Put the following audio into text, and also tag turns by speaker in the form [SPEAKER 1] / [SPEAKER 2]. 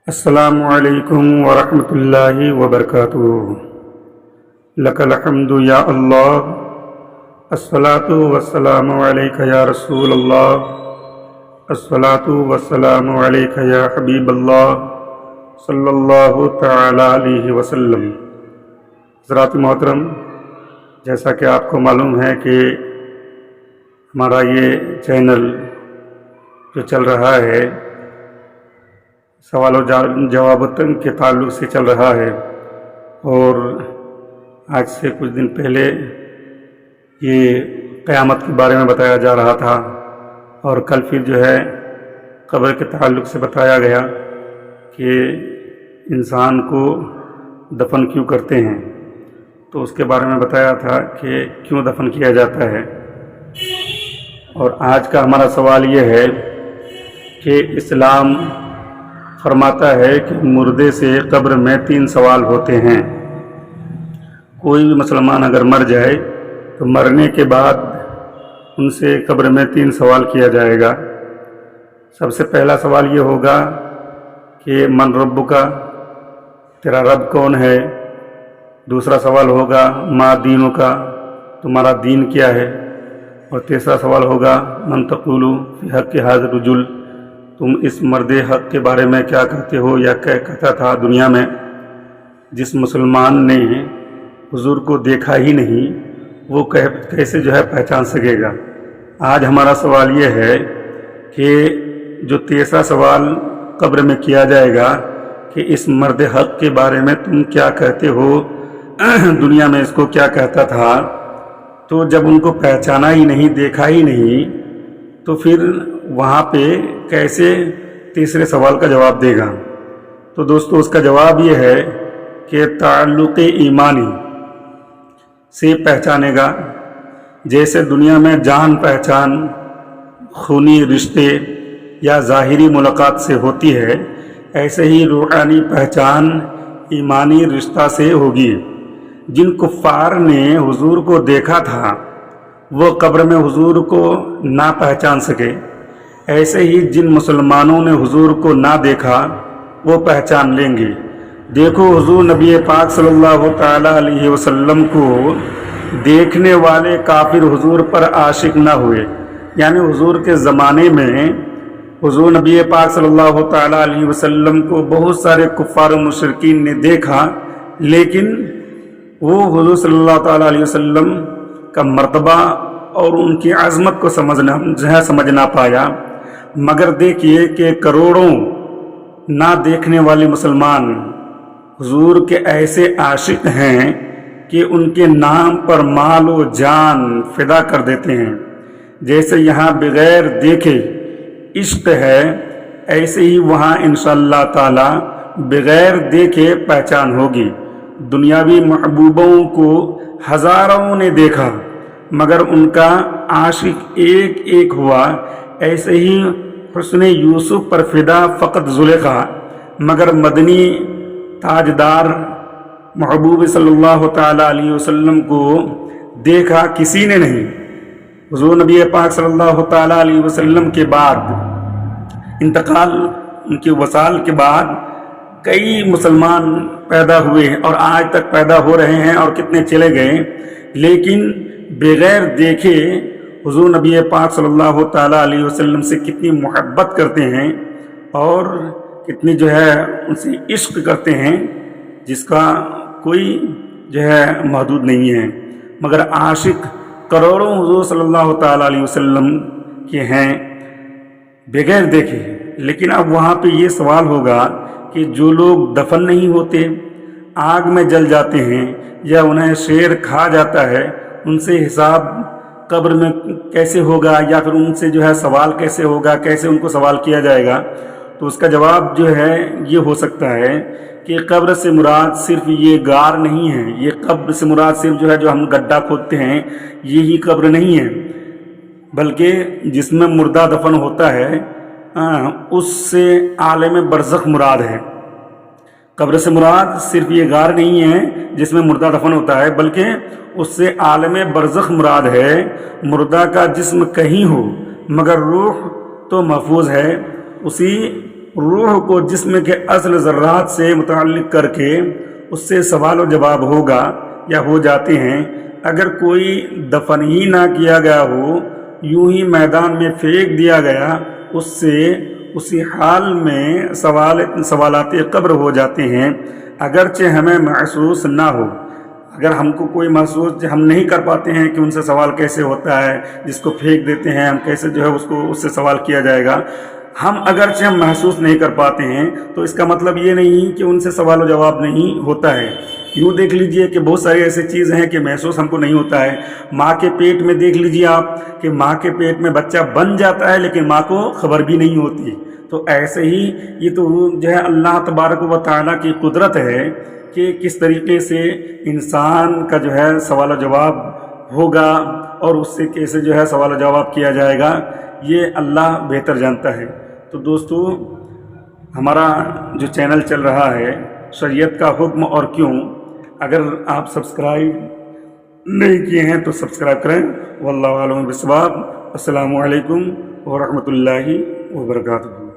[SPEAKER 1] السلام علیکم ورحمۃ اللہ وبرکاتہ۔ لک الحمد یا اللہ، الصلاۃ والسلام علیک یا رسول اللہ، الصلاۃ والسلام علیک یا حبیب اللہ صلی اللہ تعالی علیہ وسلم۔ حضرات محترم، جیسا کہ آپ کو معلوم ہے کہ ہمارا یہ چینل جو چل رہا ہے سوال و جواب کے تعلق سے چل رہا ہے، اور آج سے کچھ دن پہلے یہ قیامت کے بارے میں بتایا جا رہا تھا، اور کل پھر جو ہے قبر کے تعلق سے بتایا گیا کہ انسان کو دفن کیوں کرتے ہیں، تو اس کے بارے میں بتایا تھا کہ کیوں دفن کیا جاتا ہے۔ اور آج کا ہمارا سوال یہ ہے کہ اسلام فرماتا ہے کہ مردے سے قبر میں 3 سوال ہوتے ہیں۔ کوئی بھی مسلمان اگر مر جائے تو مرنے کے بعد ان سے قبر میں 3 سوال کیا جائے گا۔ سب سے پہلا سوال یہ ہوگا کہ من ربک، تیرا رب کون ہے؟ دوسرا سوال ہوگا ما دینک، تمہارا دین کیا ہے؟ اور تیسرا سوال ہوگا من تقول فی حق ھذا الرجل، تم اس مرد حق کے بارے میں کیا کہتے ہو یا کیا کہتا تھا دنیا میں؟ جس مسلمان نے حضور کو دیکھا ہی نہیں وہ کیسے جو ہے پہچان سکے گا؟ آج ہمارا سوال یہ ہے کہ جو تیسرا سوال قبر میں کیا جائے گا کہ اس مرد حق کے بارے میں تم کیا کہتے ہو، دنیا میں اس کو کیا کہتا تھا؟ تو جب ان کو پہچانا ہی نہیں، دیکھا ہی نہیں، تو پھر وہاں پہ کیسے تیسرے سوال کا جواب دے گا؟ تو دوستو اس کا جواب یہ ہے کہ تعلق ایمانی سے پہچانے گا۔ جیسے دنیا میں جان پہچان خونی رشتے یا ظاہری ملاقات سے ہوتی ہے، ایسے ہی روحانی پہچان ایمانی رشتہ سے ہوگی۔ جن کفار نے حضور کو دیکھا تھا وہ قبر میں حضور کو نہ پہچان سکے، ایسے ہی جن مسلمانوں نے حضور کو نہ دیکھا وہ پہچان لیں گے۔ دیکھو حضور نبی پاک صلی اللہ تعالی علیہ وسلم کو دیکھنے والے کافر حضور پر عاشق نہ ہوئے، یعنی حضور کے زمانے میں حضور نبی پاک صلی اللہ تعالی علیہ وسلم کو بہت سارے کفار و مشرکین نے دیکھا، لیکن وہ حضور صلی اللہ تعالی علیہ وسلم کا مرتبہ اور ان کی عظمت کو سمجھ نہ پایا۔ مگر دیکھیے کہ کروڑوں نہ دیکھنے والے مسلمان حضور کے ایسے عاشق ہیں کہ ان کے نام پر مال و جان فدا کر دیتے ہیں۔ جیسے یہاں بغیر دیکھے عشق ہے، ایسے ہی وہاں انشاءاللہ تعالی بغیر دیکھے پہچان ہوگی۔ دنیاوی محبوبوں کو ہزاروں نے دیکھا مگر ان کا عاشق ایک ایک ہوا، ایسے ہی حسن یوسف پر فدا فقط زلیخا، مگر مدنی تاجدار محبوب صلی اللہ تعالی علیہ وسلم کو دیکھا کسی نے نہیں۔ حضور نبی پاک صلی اللہ تعالی علیہ وسلم کے بعد انتقال، ان کے وصال کے بعد کئی مسلمان پیدا ہوئے اور آج تک پیدا ہو رہے ہیں، اور کتنے چلے گئے، لیکن بغیر دیکھے حضور نبی پاک صلی اللہ تعالیٰ علیہ وسلم سے کتنی محبت کرتے ہیں اور کتنی جو ہے ان سے عشق کرتے ہیں، جس کا کوئی جو ہے محدود نہیں ہے۔ مگر عاشق کروڑوں حضور صلی اللہ تعالیٰ علیہ وسلم کے ہیں بغیر دیکھے۔ لیکن اب وہاں پہ یہ سوال ہوگا کہ جو لوگ دفن نہیں ہوتے، آگ میں جل جاتے ہیں یا انہیں شیر کھا جاتا ہے، ان سے حساب قبر میں کیسے ہوگا، یا پھر ان سے جو ہے سوال کیسے ہوگا، کیسے ان کو سوال کیا جائے گا؟ تو اس کا جواب جو ہے یہ ہو سکتا ہے کہ قبر سے مراد صرف یہ غار نہیں ہے، یہ قبر سے مراد صرف جو ہے جو ہم گڈھا کھودتے ہیں یہی قبر نہیں ہے، بلکہ جس میں مردہ دفن ہوتا ہے اس سے عالم برزخ مراد ہے۔ قبر سے مراد صرف یہ غار نہیں ہے جس میں مردہ دفن ہوتا ہے، بلکہ اس سے عالم برزخ مراد ہے۔ مردہ کا جسم کہیں ہو مگر روح تو محفوظ ہے، اسی روح کو جسم کے اصل ذرات سے متعلق کر کے اس سے سوال و جواب ہوگا یا ہو جاتے ہیں۔ اگر کوئی دفن ہی نہ کیا گیا ہو، یوں ہی میدان میں پھینک دیا گیا، اس سے اسی حال میں سوالات قبر ہو جاتے ہیں، اگرچہ ہمیں محسوس نہ ہو۔ اگر ہم کو کوئی محسوس ہم نہیں کر پاتے ہیں کہ ان سے سوال کیسے ہوتا ہے، جس کو پھینک دیتے ہیں ہم کیسے جو ہے اس سے سوال کیا جائے گا، اگرچہ ہم محسوس نہیں کر پاتے ہیں تو اس کا مطلب یہ نہیں کہ ان سے سوال و جواب نہیں ہوتا ہے۔ یوں دیکھ لیجئے کہ بہت ساری ایسی چیزیں ہیں کہ محسوس ہم کو نہیں ہوتا ہے۔ ماں کے پیٹ میں دیکھ لیجئے آپ کہ ماں کے پیٹ میں بچہ بن جاتا ہے لیکن ماں کو خبر بھی نہیں ہوتی۔ تو ایسے ہی یہ تو جو ہے اللہ تبارک و تعالیٰ کی قدرت ہے کہ کس طریقے سے انسان کا جو ہے سوال و جواب ہوگا اور اس سے کیسے جو ہے سوال و جواب کیا جائے گا، یہ اللہ بہتر جانتا ہے۔ تو دوستو، ہمارا جو چینل چل رہا ہے شریعت کا حکم اور کیوں، اگر آپ سبسکرائب نہیں کیے ہیں تو سبسکرائب کریں۔ واللہ اعلم بالصواب۔ السلام علیکم ورحمۃ اللہ وبرکاتہ۔